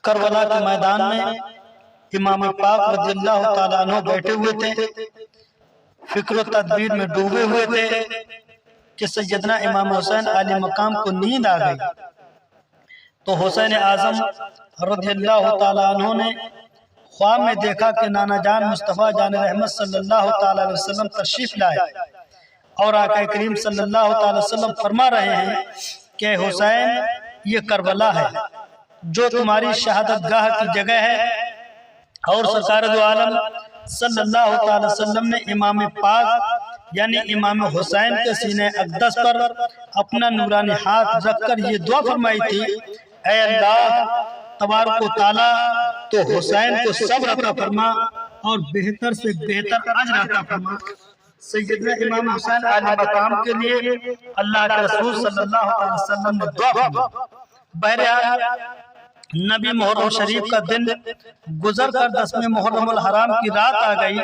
کربلا کے میدان میں امام پاک رضی اللہ تعالیٰ عنہ بیٹھے ہوئے تھے، فکر و تدبیر میں ڈوبے ہوئے تھے کہ سیدنا امام حسین علی مقام کو نیند آ گئی۔ تو حسین اعظم رضی اللہ تعالیٰ عنہ نے خواب میں دیکھا کہ نانا جان مصطفیٰ جان رحمت صلی اللہ تعالیٰ علیہ وسلم تشریف لائے اور آقا کریم صلی اللہ تعالیٰ علیہ وسلم فرما رہے ہیں کہ حسین یہ کربلا ہے جو تمہاری شہادت گاہ کی جگہ ہے، اور سرکار دو عالم صلی اللہ تعالیٰ وسلم نے امام پاک یعنی امام حسین کے سینہ اقدس پر اپنا نورانی ہاتھ رکھ کر یہ دعا فرمائی تھی، اے اللہ تبارک و تعالیٰ تو حسین کو صبر عطا فرما اور بہتر سے بہتر اجر عطا فرما۔ سیدنا امام حسین علی مقام کے لیے اللہ کے رسول صلی اللہ علیہ وسلم نے دعا فرمائی۔ بہرحال نبی محرم شریف کا دن گزر کر 10ویں محرم الحرام کی رات آ گئی۔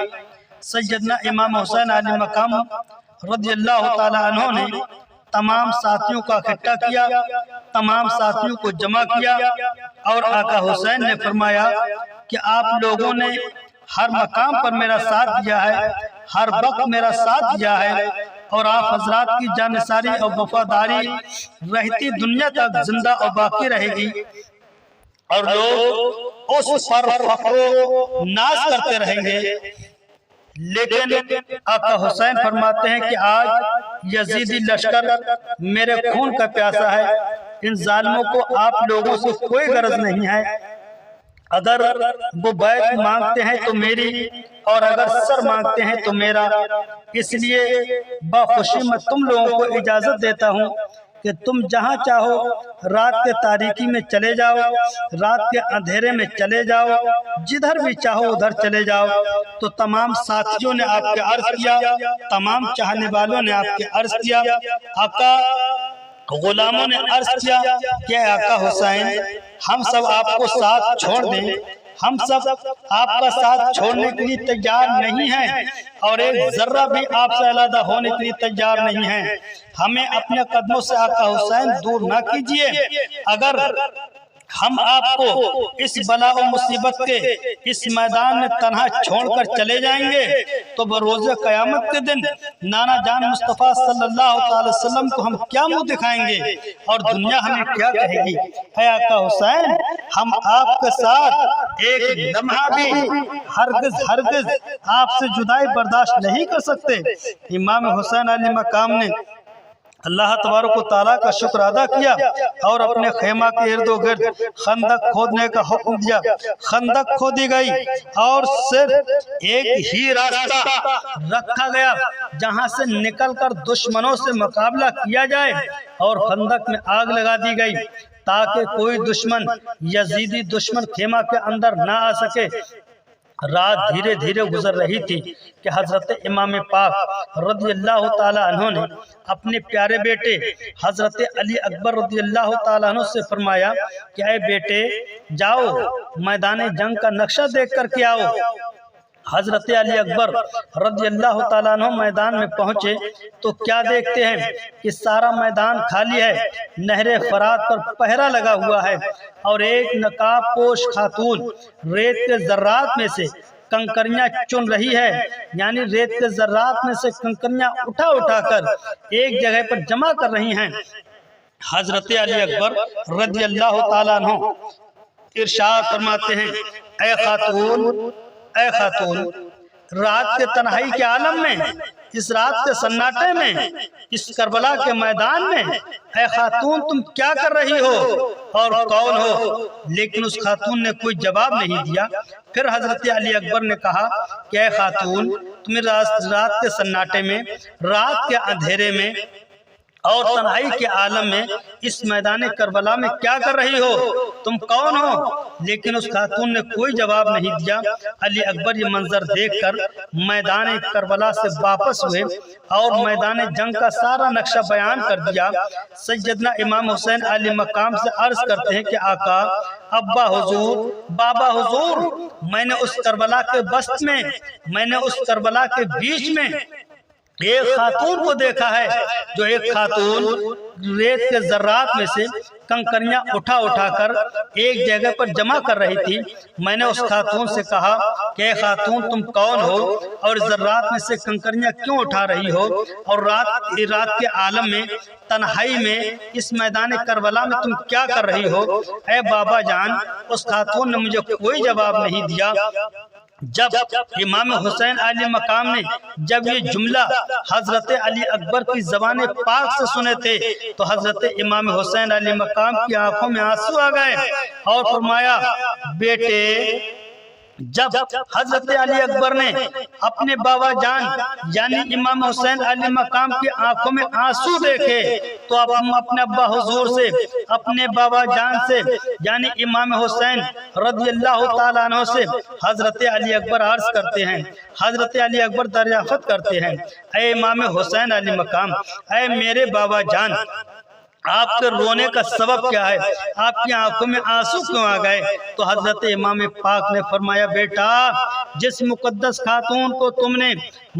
سیدنا امام حسین علی مقام رضی اللہ تعالی عنہ نے تمام ساتھیوں کا اکٹھا کیا، تمام ساتھیوں کو جمع کیا اور آقا حسین نے فرمایا کہ آپ لوگوں نے ہر مقام پر میرا ساتھ دیا ہے، ہر وقت میرا ساتھ دیا ہے، اور آپ حضرات کی جانثاری اور وفاداری رہتی دنیا تک زندہ اور باقی رہے گی، اور لوگ اس پر فخر و ناز کرتے رہیں گے۔ لیکن آقا حسین فرماتے ہیں کہ آج یزیدی لشکر میرے خون کا پیاسا ہے، ان ظالموں کو آپ لوگوں سے کوئی غرض نہیں ہے، اگر وہ بیعت مانگتے ہیں تو میری، اور اگر سر مانگتے ہیں تو میرا، اس لیے بخوشی میں تم لوگوں کو اجازت دیتا ہوں کہ تم جہاں چاہو رات کے تاریکی میں چلے جاؤ، رات کے اندھیرے میں چلے جاؤ، جدھر بھی چاہو ادھر چلے جاؤ۔ تو تمام ساتھیوں نے آپ کے عرض کیا، تمام چاہنے والوں نے آپ کے عرض کیا، آقا غلاموں نے عرض کیا کہ آقا حسین ہم سب آپ کو ساتھ چھوڑ دیں، ہم سب آپ کا ساتھ چھوڑنے کے لیے تیار نہیں ہیں، اور ایک ذرہ بھی آپ سے علیحدہ ہونے کے لیے تیار نہیں ہیں، ہمیں اپنے قدموں سے آقا حسین دور نہ کیجیے، اگر ہم آپ کو اس بلا و مصیبت کے اس میدان میں تنہا چھوڑ کر چلے جائیں گے تو بروز قیامت کے دن نانا جان مصطفیٰ صلی اللہ علیہ وسلم کو ہم کیا منہ دکھائیں گے اور دنیا ہمیں کیا کہے گی؟ اے آقا حسین ہم آپ کے ساتھ ایک لمحہ بھی ہرگز آپ سے جدائی برداشت نہیں کر سکتے۔ امام حسین علی مقام نے اللہ تبارک و تعالیٰ کا شکر ادا کیا اور اپنے خیمہ کے ارد و گرد خندق کھودنے کا حکم دیا۔ خندق کھودی گئی اور صرف ایک ہی راستہ رکھا گیا جہاں سے نکل کر دشمنوں سے مقابلہ کیا جائے، اور خندق میں آگ لگا دی گئی تاکہ کوئی دشمن یزیدی دشمن خیمہ کے اندر نہ آ سکے۔ رات دھیرے دھیرے گزر رہی تھی کہ حضرت امام پاک رضی اللہ تعالیٰ عنہ نے اپنے پیارے بیٹے حضرت علی اکبر رضی اللہ تعالیٰ عنہ سے فرمایا کہ اے بیٹے جاؤ میدان جنگ کا نقشہ دیکھ کر کے آؤ۔ حضرت علی اکبر رضی اللہ تعالیٰ عنہ میدان میں پہنچے تو کیا دیکھتے ہیں کہ سارا میدان خالی ہے، نہر فرات پر پہرا لگا ہوا ہے، اور ایک نقاب پوش خاتون ریت کے ذرات میں سے کنکریاں چن رہی ہے، یعنی ریت کے ذرات میں سے کنکریاں اٹھا اٹھا کر ایک جگہ پر جمع کر رہی ہیں۔ حضرت علی اکبر رضی اللہ تعالیٰ عنہ ارشاد فرماتے ہیں اے خاتون رات کے تنہائی کے عالم میں، اس رات کے سناٹے میں، اس کربلا کے میدان میں، اے خاتون تم کیا کر رہی ہو اور کون ہو؟ لیکن اس خاتون نے کوئی جواب نہیں دیا۔ پھر حضرت علی اکبر نے کہا کہ اے خاتون تم رات کے سناٹے میں، رات کے اندھیرے میں اور تنہائی کے عالم میں اس میدان کربلا میں کیا کر رہی ہو؟ تم کون ہو؟ لیکن اس خاتون نے کوئی جواب نہیں دیا۔ علی اکبر یہ منظر دیکھ کر میدان کربلا سے واپس ہوئے اور میدان جنگ کا سارا نقشہ بیان کر دیا۔ سیدنا امام حسین علی مقام سے عرض کرتے ہیں کہ آقا ابا حضور، بابا حضور، میں نے اس کربلا کے وسط میں، میں نے اس کربلا کے بیچ میں ایک خاتون کو دیکھا ہے جو ایک خاتون ریت کے ذرات میں سے کنکریاں اٹھا اٹھا کر ایک جگہ پر جمع کر رہی تھی۔ میں نے اس خاتون سے کہا کہ اے خاتون تم کون ہو اور ذرات میں سے کنکریاں کیوں اٹھا رہی ہو، اور رات کے عالم میں تنہائی میں اس میدان کربلا میں تم کیا کر رہی ہو؟ اے بابا جان، اس خاتون نے مجھے کوئی جواب نہیں دیا۔ جب امام حسین علیہ مقام نے جب یہ جملہ حضرت علی اکبر کی زبان پاک سے سنے تھے تو حضرت امام حسین علیہ مقام کی آنکھوں میں آنسو آ گئے اور فرمایا بیٹے، جب حضرت علی اکبر نے اپنے بابا جان یعنی امام حسین علیہ مقام کی آنکھوں میں آنسو دیکھے تو اب ہم اپنے ابا حضور سے، اپنے بابا جان سے یعنی امام حسین رضی اللہ تعالیٰ عنہ سے حضرت علی اکبر عرض کرتے ہیں، حضرت علی اکبر دریافت کرتے ہیں، اے امام حسین علیہ مقام، اے میرے بابا جان، آپ کے رونے کا سبب کیا ہے؟ آپ کی آنکھوں میں آنسو کیوں آ گئے؟ تو حضرت امام پاک نے فرمایا بیٹا، جس مقدس خاتون کو تم نے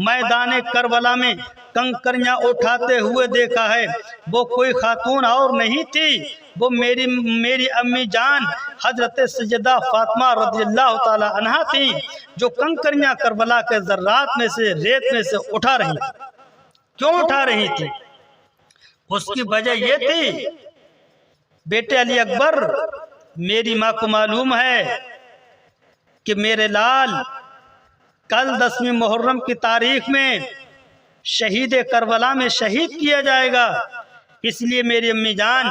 میدان کربلا میں کنکریاں اٹھاتے ہوئے دیکھا ہے وہ کوئی خاتون اور نہیں تھی، وہ میری امی جان حضرت سیدہ فاطمہ رضی اللہ تعالی عنہا تھی جو کنکریاں کربلا کے ذرات میں سے، ریت میں سے اٹھا رہی تھی۔ کیوں اٹھا رہی تھی؟ اس کی وجہ یہ تھی بیٹے علی اکبر، میری ماں کو معلوم ہے کہ میرے لال کل 10ویں محرم کی تاریخ میں شہید کربلا میں شہید کیا جائے گا، اس لیے میری امی جان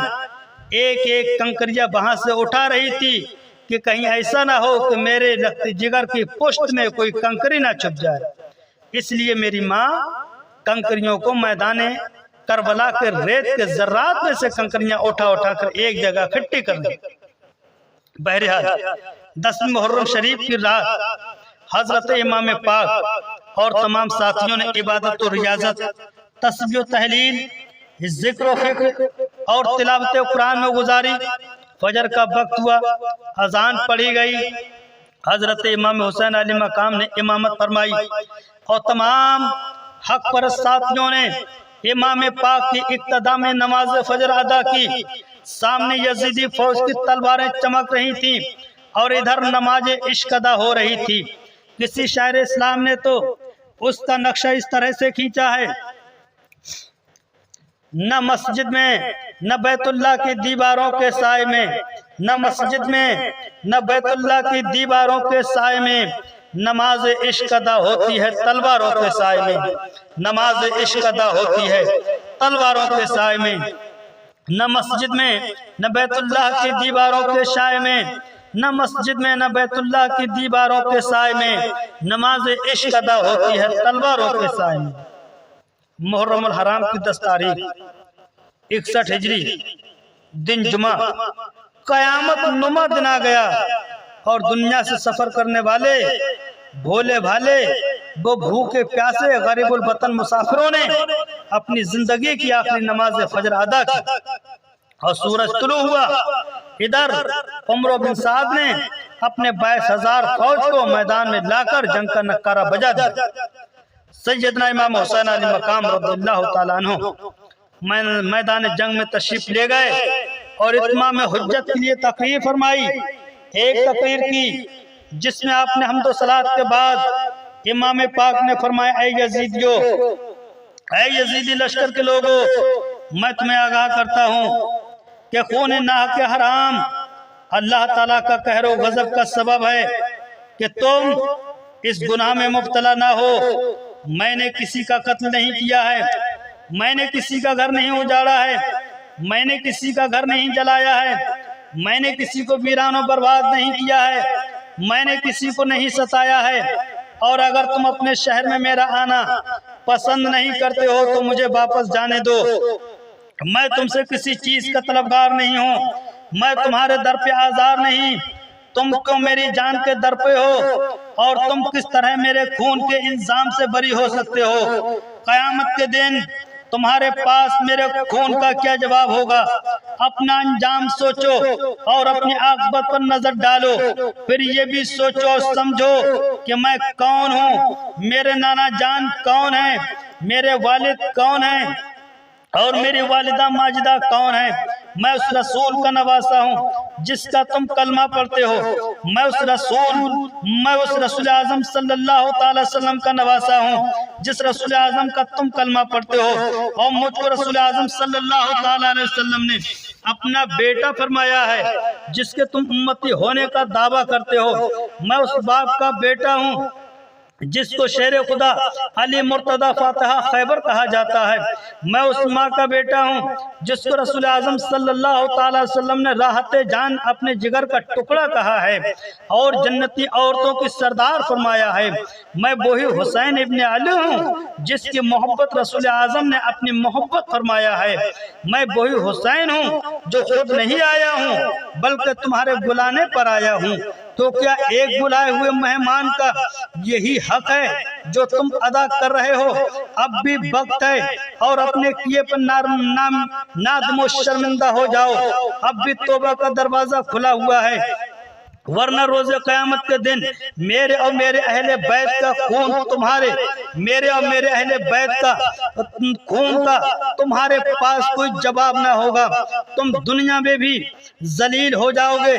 ایک ایک کنکریاں وہاں سے اٹھا رہی تھی کہ کہیں ایسا نہ ہو کہ میرے لخت جگر کی پشت میں کوئی کنکری نہ چھپ جائے، اس لیے میری ماں کنکریوں کو میدان کربلا کے ریت کے ذرات میں سے کنکریاں اٹھا اٹھا کر ایک جگہ اکٹھی کر دی۔ بہرحال 10ویں محرم شریف کی رات حضرت امام پاک اور تمام ساتھیوں نے عبادت و ریاضت، تسبیح و تحلیل، ذکر و فکر اور تلاوت قرآن میں گزاری۔ فجر کا وقت ہوا، اذان پڑھی گئی، حضرت امام حسین علیہ مقام نے امامت فرمائی اور تمام حق پرست ساتھیوں نے امام پاک کی اقتداء میں نماز فجر ادا کی۔ سامنے یزیدی فوج کی تلواریں چمک رہی تھیں اور ادھر نماز عشق ادا ہو رہی تھی۔ کسی شاعر اسلام نے تو اس کا نقشہ اس طرح سے کھینچا ہے، نہ مسجد میں نہ بیت اللہ کی دیواروں کے سائے میں، نہ مسجد میں نہ بیت اللہ کی دیواروں کے سائے میں نماز عشق ادا ہوتی ہے تلواروں کے سائے میں، نماز عشق ادا ہوتی ہے تلواروں کے سائے میں، نہ مسجد میں نہ بیت اللہ کی دیواروں کے سائے میں، نہ مسجد میں نہ بیت اللہ کی دیواروں کے سائے میں نماز عشق ادا ہوتی ہے تلواروں کے سائے میں۔ محرم الحرام کی 10 تاریخ 61 ہجری دن جمعہ قیامت نما دن آ گیا اور دنیا سے سفر کرنے والے بھولے بھالے وہ بھوکے پیاسے غریب الوطن مسافروں نے اپنی زندگی کی آخری نماز فجر ادا کی اور سورج طلوع ہوا۔ ادھر عمر بن سعد نے اپنے 22,000 فوج کو میدان میں لا کر جنگ کا نکارہ بجا دیا۔ سیدنا امام حسین علیہ مقام رضی اللہ تعالیٰ عنہ میدان جنگ میں تشریف لے گئے اور اتمام حجت کے لیے تقریر فرمائی۔ ایک تقریر کی جس میں آپ نے حمد و صلات کے بعد امام پاک نے فرمایا اے یزیدیو، اے یزیدی لشکر کے لوگوں، میں تمہیں آگاہ کرتا ہوں کہ خون ناحق حرام اللہ تعالیٰ کا قہر و غضب کا سبب ہے کہ تم اس گناہ میں مبتلا نہ ہو۔ میں نے کسی کا قتل نہیں کیا ہے، میں نے کسی کا گھر نہیں اجاڑا ہے، میں نے کسی کا گھر نہیں جلایا ہے، میں نے کسی کو ویران و برباد نہیں کیا ہے، میں نے کسی کو نہیں ستایا ہے، اور اگر تم اپنے شہر میں میرا آنا پسند نہیں کرتے ہو تو مجھے واپس جانے دو۔ میں تم سے کسی چیز کا طلبگار نہیں ہوں، میں تمہارے در پہ آزار نہیں، تم کیوں میری جان کے در پہ ہو اور تم کس طرح میرے خون کے الزام سے بری ہو سکتے ہو؟ قیامت کے دن تمہارے پاس میرے خون کا کیا جواب ہوگا؟ اپنا انجام سوچو اور اپنی عاقبت پر نظر ڈالو، پھر یہ بھی سوچو اور سمجھو کہ میں کون ہوں، میرے نانا جان کون ہیں، میرے والد کون ہیں اور میری والدہ ماجدہ کون ہے؟ میں اس رسول کا نواسا ہوں جس کا تم کلمہ پڑھتے ہو، میں اس رسول اعظم صلی اللہ تعالی وسلم کا نواسا ہوں جس رسول اعظم کا تم کلمہ پڑھتے ہو، اور مجھ کو رسول اعظم صلی اللہ تعالی علیہ وسلم نے اپنا بیٹا فرمایا ہے جس کے تم امتی ہونے کا دعویٰ کرتے ہو۔ میں اس باپ کا بیٹا ہوں جس کو شیر خدا علی مرتضی فاتحہ خیبر کہا جاتا ہے۔ میں اس ماں کا بیٹا ہوں جس کو رسول اعظم صلی اللہ تعالی وسلم نے راحت جان اپنے جگر کا ٹکڑا کہا ہے اور جنتی عورتوں کی سردار فرمایا ہے۔ میں وہی حسین ابن علی ہوں جس کی محبت رسول اعظم نے اپنی محبت فرمایا ہے۔ میں وہی حسین ہوں جو خود نہیں آیا ہوں بلکہ تمہارے بلانے پر آیا ہوں۔ تو کیا ایک بلائے ہوئے مہمان کا یہی حق ہے جو تم ادا کر رہے ہو؟ اب بھی وقت ہے اور اپنے کیے پر نادم و شرمندہ ہو جاؤ۔ اب بھی توبہ کا دروازہ کھلا ہوا ہے، ورنہ روز قیامت کے دن میرے اور میرے اہل بیت کا خون کا تمہارے پاس کوئی جواب نہ ہوگا۔ تم دنیا میں بھی ذلیل ہو جاؤ گے،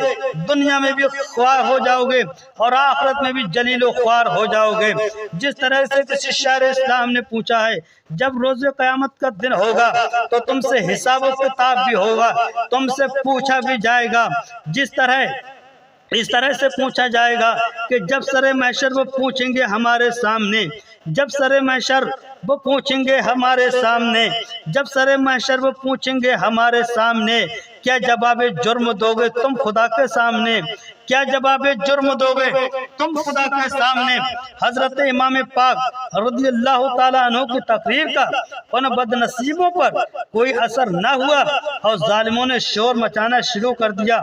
دنیا میں بھی خوار ہو جاؤ گے اور آخرت میں بھی جلیل و خوار ہو جاؤ گے۔ جس طرح سے کسی شاعر اسلام نے پوچھا ہے جب روز قیامت کا دن ہوگا تو تم سے حساب و کتاب بھی ہوگا، تم سے پوچھا بھی جائے گا۔ اس طرح سے پوچھا جائے گا کہ جب سر محشر وہ پوچھیں گے ہمارے سامنے، جب سر محشر وہ پوچھیں گے ہمارے سامنے، جب سر محشر وہ پوچھیں گے ہمارے سامنے، کیا جواب جرم دو گے تم خدا کے سامنے؟ کیا جواب جرم دو گے تم خدا کے سامنے؟ حضرت امام پاک رضی اللہ تعالیٰ عنہ کی تقریر کا ان بد نصیبوں پر کوئی اثر نہ ہوا اور ظالموں نے شور مچانا شروع کر دیا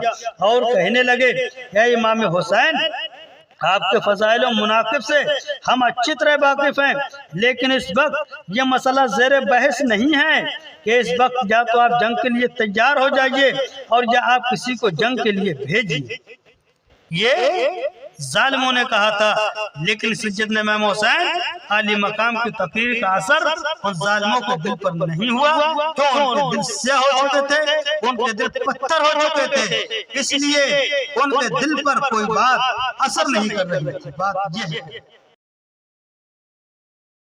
اور کہنے لگے اے امام حسین، آپ کے فضائل و مناقب سے ہم اچھی طرح واقف ہیں، لیکن اس وقت یہ مسئلہ زیر بحث نہیں ہے کہ اس وقت یا تو آپ جنگ کے لیے تیار ہو جائیے اور یا آپ کسی کو جنگ کے لیے بھیجیے۔ یہ ظالموں نے کہا تھا، لیکن سیدنا امام حسین علی مقام کی تقریر کا اثر ان ظالموں کے دل پر نہیں ہوا، تو ان کے دل سیاہ ہو چکے تھے، ان کے دل پتھر ہو چکے تھے، اس لیے ان کے دل پر کوئی بات اثر نہیں کر رہی تھی۔ بات یہ ہے